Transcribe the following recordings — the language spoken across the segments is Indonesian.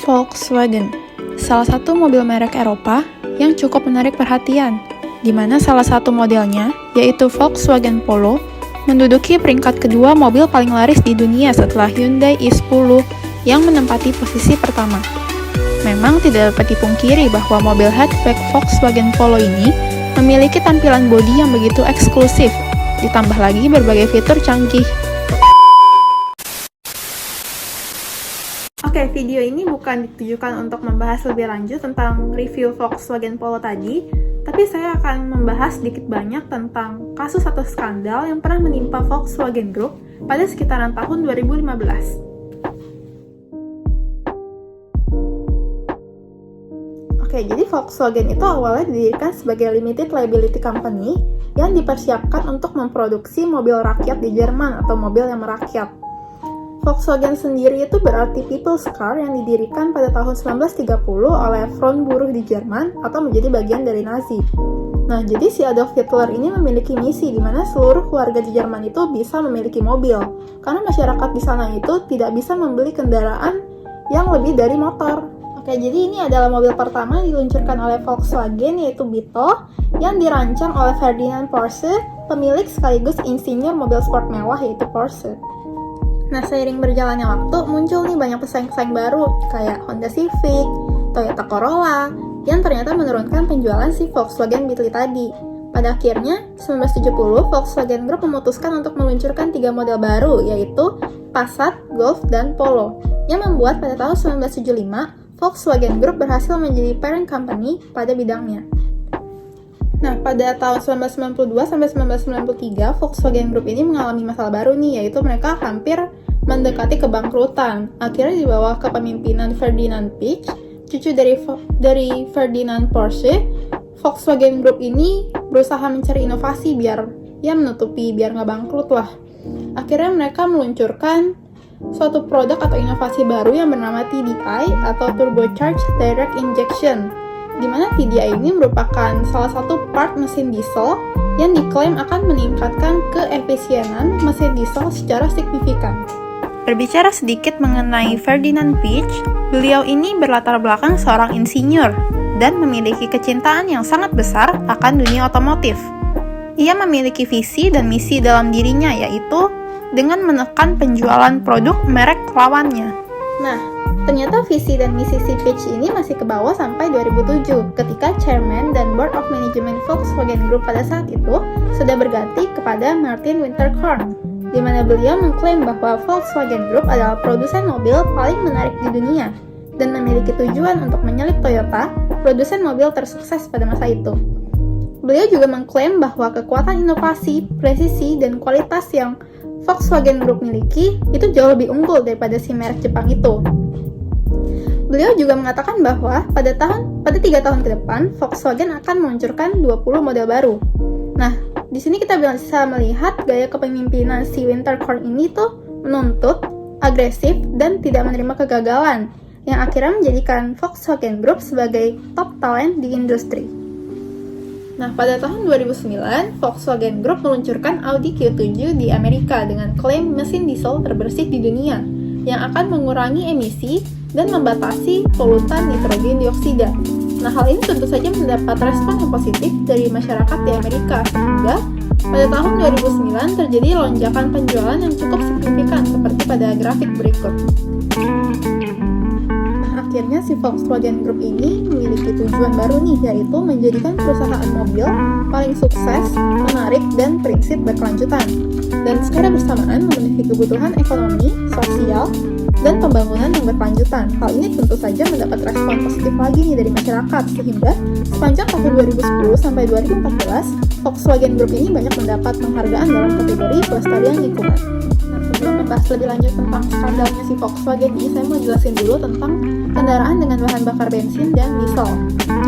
Volkswagen, salah satu mobil merek Eropa yang cukup menarik perhatian, di mana salah satu modelnya, yaitu Volkswagen Polo, menduduki peringkat kedua mobil paling laris di dunia setelah Hyundai i10 yang menempati posisi pertama. Memang tidak dapat dipungkiri bahwa mobil hatchback Volkswagen Polo ini memiliki tampilan bodi yang begitu eksklusif, ditambah lagi berbagai fitur canggih. Oke, video ini bukan ditujukan untuk membahas lebih lanjut tentang review Volkswagen Polo tadi, tapi saya akan membahas sedikit banyak tentang kasus atau skandal yang pernah menimpa Volkswagen Group pada sekitaran tahun 2015. Oke, jadi Volkswagen itu awalnya didirikan sebagai limited liability company yang dipersiapkan untuk memproduksi mobil rakyat di Jerman atau mobil yang merakyat. Volkswagen sendiri itu berarti People's Car yang didirikan pada tahun 1930 oleh front buruh di Jerman atau menjadi bagian dari Nazi. Nah, jadi si Adolf Hitler ini memiliki misi di mana seluruh keluarga di Jerman itu bisa memiliki mobil, karena masyarakat di sana itu tidak bisa membeli kendaraan yang lebih dari motor. Oke, jadi ini adalah mobil pertama yang diluncurkan oleh Volkswagen, yaitu Beetle, yang dirancang oleh Ferdinand Porsche, pemilik sekaligus insinyur mobil sport mewah yaitu Porsche. Nah, seiring berjalannya waktu, muncul nih banyak pesaing-pesaing baru, kayak Honda Civic, Toyota Corolla, yang ternyata menurunkan penjualan si Volkswagen Beetle tadi. Pada akhirnya, 1970, Volkswagen Group memutuskan untuk meluncurkan 3 model baru, yaitu Passat, Golf, dan Polo, yang membuat pada tahun 1975, Volkswagen Group berhasil menjadi parent company pada bidangnya. Nah, pada tahun 1992-1993, Volkswagen Group ini mengalami masalah baru nih, yaitu mereka hampir mendekati kebangkrutan. Akhirnya di bawah kepemimpinan Ferdinand Piëch, cucu dari Ferdinand Porsche, Volkswagen Group ini berusaha mencari inovasi biar nggak bangkrut lah. Akhirnya mereka meluncurkan suatu produk atau inovasi baru yang bernama TDI atau Turbocharged Direct Injection, di mana TDI ini merupakan salah satu part mesin diesel yang diklaim akan meningkatkan keefisienan mesin diesel secara signifikan. Berbicara sedikit mengenai Ferdinand Piëch, beliau ini berlatar belakang seorang insinyur dan memiliki kecintaan yang sangat besar akan dunia otomotif. Ia memiliki visi dan misi dalam dirinya, yaitu dengan menekan penjualan produk merek lawannya. Nah, ternyata visi dan misi si Piëch ini masih ke bawah sampai 2007 ketika Chairman dan Board of Management Volkswagen Group pada saat itu sudah berganti kepada Martin Winterkorn, di mana beliau mengklaim bahwa Volkswagen Group adalah produsen mobil paling menarik di dunia dan memiliki tujuan untuk menyalip Toyota, produsen mobil tersukses pada masa itu. Beliau juga mengklaim bahwa kekuatan inovasi, presisi, dan kualitas yang Volkswagen Group miliki itu jauh lebih unggul daripada si merek Jepang itu. Beliau juga mengatakan bahwa pada 3 tahun ke depan, Volkswagen akan meluncurkan 20 model baru. Nah, di sini kita bisa melihat gaya kepemimpinan si Winterkorn ini tuh menuntut, agresif, dan tidak menerima kegagalan, yang akhirnya menjadikan Volkswagen Group sebagai top talent di industri. Nah, pada tahun 2009, Volkswagen Group meluncurkan Audi Q7 di Amerika dengan klaim mesin diesel terbersih di dunia, yang akan mengurangi emisi dan membatasi polutan nitrogen dioksida. Nah, hal ini tentu saja mendapat respon yang positif dari masyarakat di Amerika, sehingga pada tahun 2009 terjadi lonjakan penjualan yang cukup signifikan seperti pada grafik berikut. Akhirnya si Volkswagen Group ini memiliki tujuan baru nih, yaitu menjadikan perusahaan mobil paling sukses, menarik, dan prinsip berkelanjutan, dan secara bersamaan memenuhi kebutuhan ekonomi, sosial, dan pembangunan yang berkelanjutan. Hal ini tentu saja mendapat respon positif lagi nih dari masyarakat, sehingga sepanjang tahun 2010 sampai 2014, Volkswagen Group ini banyak mendapat penghargaan dalam kategori pelestarian lingkungan. Nah, sebelum membahas lebih lanjut tentang skandalnya si Volkswagen ini, saya mau jelasin dulu tentang kendaraan dengan bahan bakar bensin dan diesel.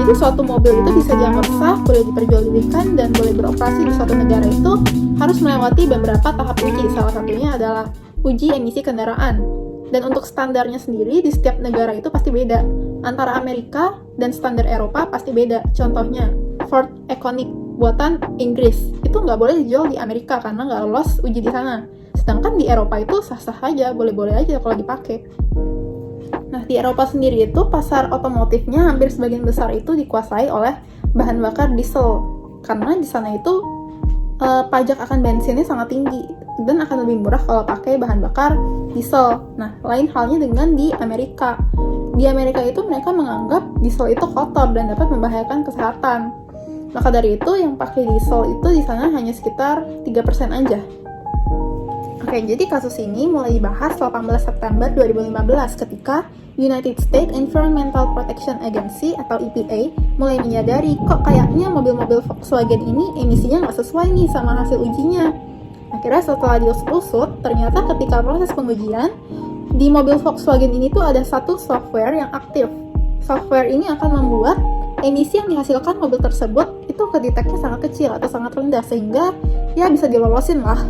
Jadi suatu mobil itu bisa dianggap sah, boleh diperjualbelikan, dan boleh beroperasi di suatu negara itu harus melewati beberapa tahap uji. Salah satunya adalah uji emisi kendaraan. Dan untuk standarnya sendiri di setiap negara itu pasti beda. Antara Amerika dan standar Eropa pasti beda. Contohnya, Ford Iconic buatan Inggris itu nggak boleh dijual di Amerika karena nggak lolos uji di sana. Sedangkan di Eropa itu sah-sah aja, boleh-boleh aja kalau dipakai. Nah, di Eropa sendiri itu pasar otomotifnya hampir sebagian besar itu dikuasai oleh bahan bakar diesel. Karena di sana itu pajak akan bensinnya sangat tinggi dan akan lebih murah kalau pakai bahan bakar diesel. Nah, lain halnya dengan di Amerika. Di Amerika itu mereka menganggap diesel itu kotor dan dapat membahayakan kesehatan. Maka dari itu yang pakai diesel itu di sana hanya sekitar 3% aja. Oke, jadi kasus ini mulai dibahas 18 September 2015 ketika United States Environmental Protection Agency atau EPA mulai menyadari kok kayaknya mobil-mobil Volkswagen ini emisinya nggak sesuai nih sama hasil ujinya. Akhirnya setelah diusut, ternyata ketika proses pengujian, di mobil Volkswagen ini tuh ada satu software yang aktif. Software ini akan membuat emisi yang dihasilkan mobil tersebut itu kedeteknya sangat kecil atau sangat rendah sehingga ya bisa dilolosin lah.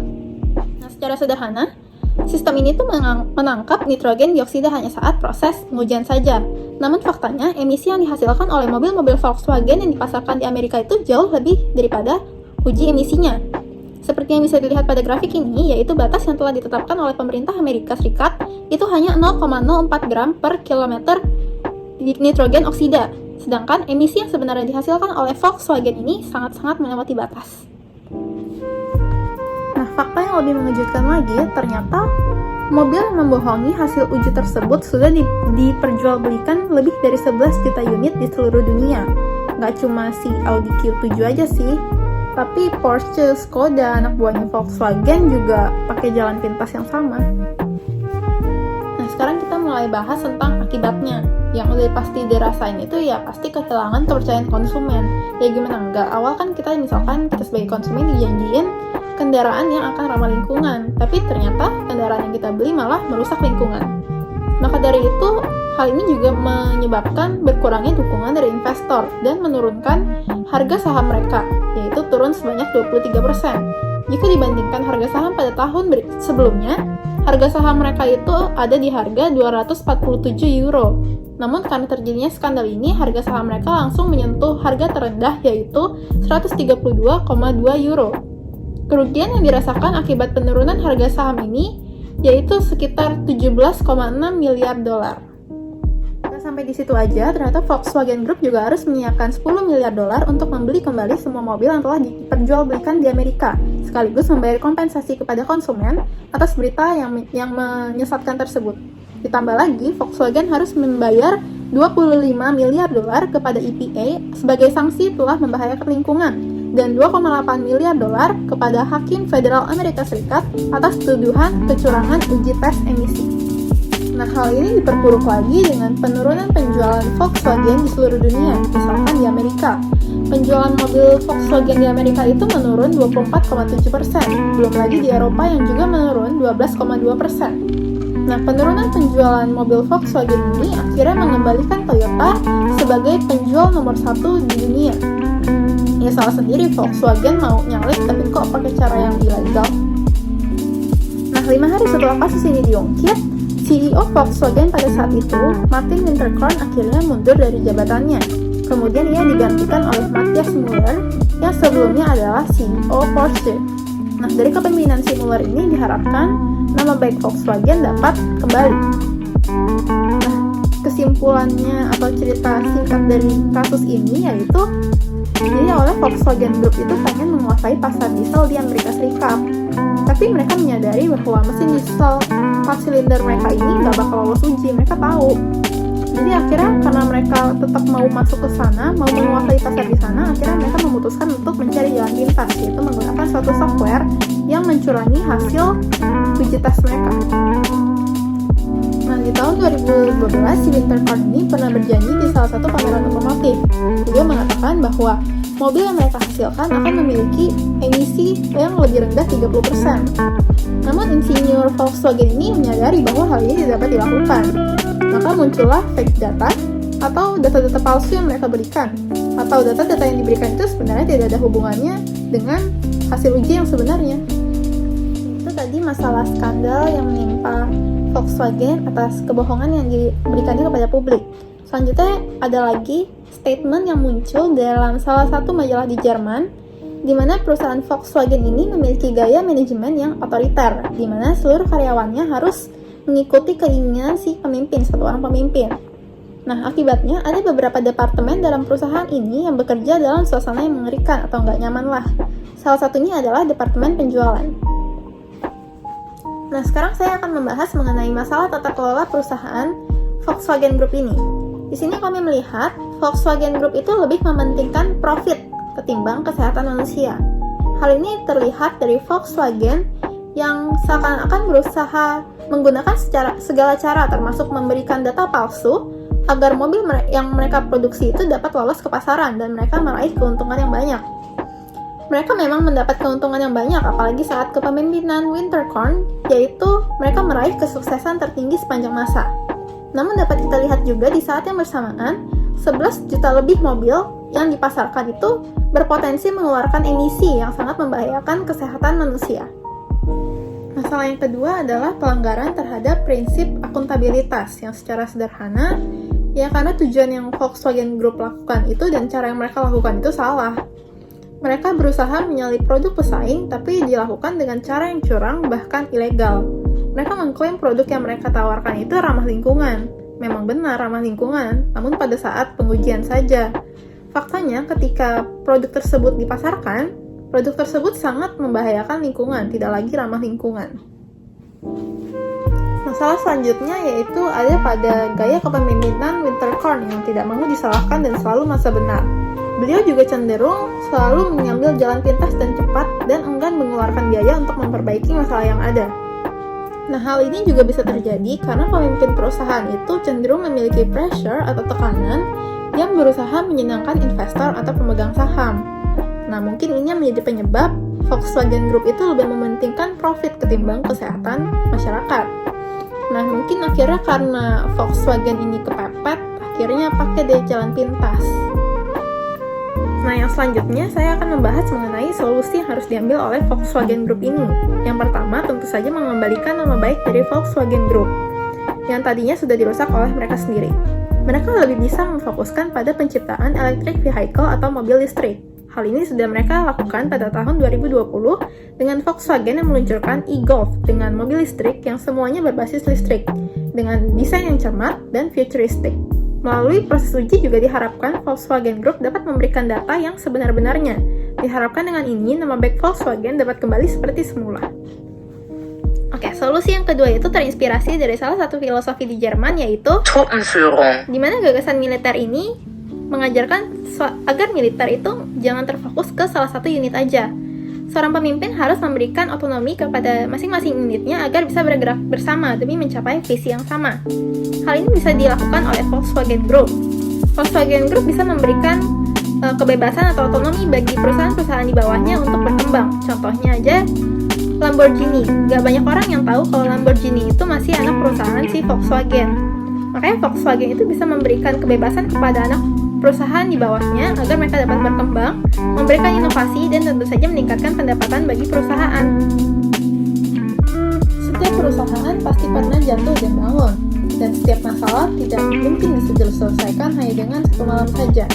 Nah, secara sederhana, sistem ini tuh menangkap nitrogen dioksida hanya saat proses pengujian saja. Namun faktanya, emisi yang dihasilkan oleh mobil-mobil Volkswagen yang dipasarkan di Amerika itu jauh lebih daripada uji emisinya. Seperti yang bisa dilihat pada grafik ini, yaitu batas yang telah ditetapkan oleh pemerintah Amerika Serikat itu hanya 0,04 gram per kilometer nitrogen oksida. Sedangkan emisi yang sebenarnya dihasilkan oleh Volkswagen ini sangat-sangat melewati batas. Nah, fakta yang lebih mengejutkan lagi, ternyata mobil yang membohongi hasil uji tersebut sudah diperjualbelikan lebih dari 11 juta unit di seluruh dunia. Nggak cuma si Audi Q7 aja sih, tapi Porsche, Skoda, anak buahnya Volkswagen juga pakai jalan pintas yang sama. Nah, sekarang kita mulai bahas tentang akibatnya. Yang udah pasti dirasain itu ya pasti kehilangan kepercayaan konsumen. Ya gimana enggak, awal kan kita sebagai konsumen dijanjiin kendaraan yang akan ramah lingkungan, tapi ternyata kendaraan yang kita beli malah merusak lingkungan. Maka dari itu, hal ini juga menyebabkan berkurangnya dukungan dari investor dan menurunkan harga saham mereka, yaitu turun sebanyak 23%. Jika dibandingkan harga saham pada tahun sebelumnya, harga saham mereka itu ada di harga 247 euro. Namun karena terjadinya skandal ini, harga saham mereka langsung menyentuh harga terendah yaitu 132,2 euro. Kerugian yang dirasakan akibat penurunan harga saham ini yaitu sekitar 17,6 miliar dolar. Nah, sampai di situ aja, ternyata Volkswagen Group juga harus menyiapkan 10 miliar dolar untuk membeli kembali semua mobil yang telah diperjualbelikan di Amerika, sekaligus membayar kompensasi kepada konsumen atas berita yang menyesatkan tersebut. Ditambah lagi, Volkswagen harus membayar 25 miliar dolar kepada EPA sebagai sanksi telah membahayakan lingkungan dan 2,8 miliar dolar kepada Hakim Federal Amerika Serikat atas tuduhan kecurangan uji tes emisi. Nah, hal ini diperburuk lagi dengan penurunan penjualan Volkswagen di seluruh dunia, misalkan di Amerika. Penjualan mobil Volkswagen di Amerika itu menurun 24,7%, belum lagi di Eropa yang juga menurun 12,2%. Nah, penurunan penjualan mobil Volkswagen ini akhirnya mengembalikan Toyota sebagai penjual nomor 1 di dunia. Ya salah sendiri Volkswagen mau nyalip tapi kok pakai cara yang ilegal. Nah, 5 hari setelah kasus ini diungkit, CEO Volkswagen pada saat itu, Martin Winterkorn, akhirnya mundur dari jabatannya. Kemudian ia digantikan oleh Matthias Müller yang sebelumnya adalah CEO Porsche. Nah, dari kepemimpinan si Müller ini diharapkan nama baik Volkswagen dapat kembali. Nah, kesimpulannya atau cerita singkat dari kasus ini yaitu jadi oleh Volkswagen Group itu pengen menguasai pasar diesel di Amerika Serikat. Tapi mereka menyadari bahwa mesin diesel 4 silinder mereka ini nggak bakal lolos uji, mereka tahu. Jadi akhirnya karena mereka tetap mau masuk ke sana, mau menguasai pasar di sana, akhirnya mereka memutuskan untuk mencari jalan pintas, yaitu menggunakan suatu software yang mencurangi hasil uji tes mereka. Nah, di tahun 2012, si Winterkorn ini pernah berjanji di salah satu pameran otomotif. Beliau mengatakan bahwa mobil yang mereka hasilkan akan memiliki emisi yang lebih rendah 30%. Namun, insinyur Volkswagen ini menyadari bahwa hal ini tidak dapat dilakukan. Maka muncullah fake data atau data-data palsu yang mereka berikan. Atau data-data yang diberikan itu sebenarnya tidak ada hubungannya dengan hasil uji yang sebenarnya. Itu tadi masalah skandal yang menimpa Volkswagen atas kebohongan yang diberikannya kepada publik. Selanjutnya ada lagi statement yang muncul dalam salah satu majalah di Jerman, di mana perusahaan Volkswagen ini memiliki gaya manajemen yang otoriter, di mana seluruh karyawannya harus mengikuti keinginan si pemimpin, satu orang pemimpin. Nah, akibatnya ada beberapa departemen dalam perusahaan ini yang bekerja dalam suasana yang mengerikan atau nggak nyaman lah. Salah satunya adalah departemen penjualan. Nah, sekarang saya akan membahas mengenai masalah tata kelola perusahaan Volkswagen Group ini. Di sini kami melihat Volkswagen Group itu lebih mementingkan profit ketimbang kesehatan manusia. Hal ini terlihat dari Volkswagen yang seakan-akan berusaha menggunakan segala cara termasuk memberikan data palsu agar mobil yang mereka produksi itu dapat lolos ke pasaran dan mereka meraih keuntungan yang banyak. Mereka memang mendapat keuntungan yang banyak, apalagi saat kepemimpinan Winterkorn, yaitu mereka meraih kesuksesan tertinggi sepanjang masa. Namun dapat kita lihat juga di saat yang bersamaan, 11 juta lebih mobil yang dipasarkan itu berpotensi mengeluarkan emisi yang sangat membahayakan kesehatan manusia. Masalah yang kedua adalah pelanggaran terhadap prinsip akuntabilitas yang secara sederhana, ya karena tujuan yang Volkswagen Group lakukan itu dan cara yang mereka lakukan itu salah. Mereka berusaha menyalip produk pesaing, tapi dilakukan dengan cara yang curang, bahkan ilegal. Mereka mengklaim produk yang mereka tawarkan itu ramah lingkungan. Memang benar ramah lingkungan, namun pada saat pengujian saja. Faktanya, ketika produk tersebut dipasarkan, produk tersebut sangat membahayakan lingkungan, tidak lagi ramah lingkungan. Masalah selanjutnya yaitu ada pada gaya kepemimpinan Winterkorn yang tidak mau disalahkan dan selalu merasa benar. Beliau juga cenderung selalu mengambil jalan pintas dan cepat dan enggan mengeluarkan biaya untuk memperbaiki masalah yang ada. Nah, hal ini juga bisa terjadi karena pemimpin perusahaan itu cenderung memiliki pressure atau tekanan yang berusaha menyenangkan investor atau pemegang saham. Nah, mungkin ini yang menjadi penyebab Volkswagen Group itu lebih mementingkan profit ketimbang kesehatan masyarakat. Nah, mungkin akhirnya karena Volkswagen ini kepepet, akhirnya pakai deh jalan pintas. Nah, yang selanjutnya saya akan membahas mengenai solusi yang harus diambil oleh Volkswagen Group ini. Yang pertama, tentu saja mengembalikan nama baik dari Volkswagen Group, yang tadinya sudah dirusak oleh mereka sendiri. Mereka lebih bisa memfokuskan pada penciptaan electric vehicle atau mobil listrik. Hal ini sudah mereka lakukan pada tahun 2020 dengan Volkswagen yang meluncurkan e-Golf dengan mobil listrik yang semuanya berbasis listrik, dengan desain yang cermat dan futuristik. Melalui proses uji juga diharapkan Volkswagen Group dapat memberikan data yang sebenar-benarnya. Diharapkan dengan ini nama baik Volkswagen dapat kembali seperti semula. Oke, solusi yang kedua itu terinspirasi dari salah satu filosofi di Jerman yaitu Truppenführung, di mana gagasan militer ini mengajarkan agar militer itu jangan terfokus ke salah satu unit aja. Seorang pemimpin harus memberikan otonomi kepada masing-masing unitnya agar bisa bergerak bersama demi mencapai visi yang sama. Hal ini bisa dilakukan oleh Volkswagen Group. Volkswagen Group bisa memberikan kebebasan atau otonomi bagi perusahaan-perusahaan di bawahnya untuk berkembang. Contohnya aja Lamborghini. Gak banyak orang yang tahu kalau Lamborghini itu masih anak perusahaan si Volkswagen. Makanya Volkswagen itu bisa memberikan kebebasan kepada anak perusahaan di bawahnya agar mereka dapat berkembang, memberikan inovasi, dan tentu saja meningkatkan pendapatan bagi perusahaan. Setiap perusahaan pasti pernah jatuh dan bangun, dan setiap masalah tidak mungkin bisa diselesaikan hanya dengan satu malam saja.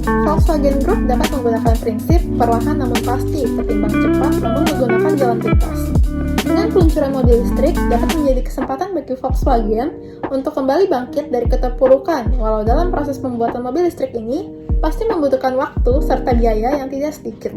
Volkswagen Group dapat menggunakan prinsip perlahan namun pasti ketimbang cepat namun menggunakan jalan pintas. Dengan peluncuran mobil listrik dapat menjadi kesempatan bagi Volkswagen untuk kembali bangkit dari keterpurukan, walau dalam proses pembuatan mobil listrik ini pasti membutuhkan waktu serta biaya yang tidak sedikit.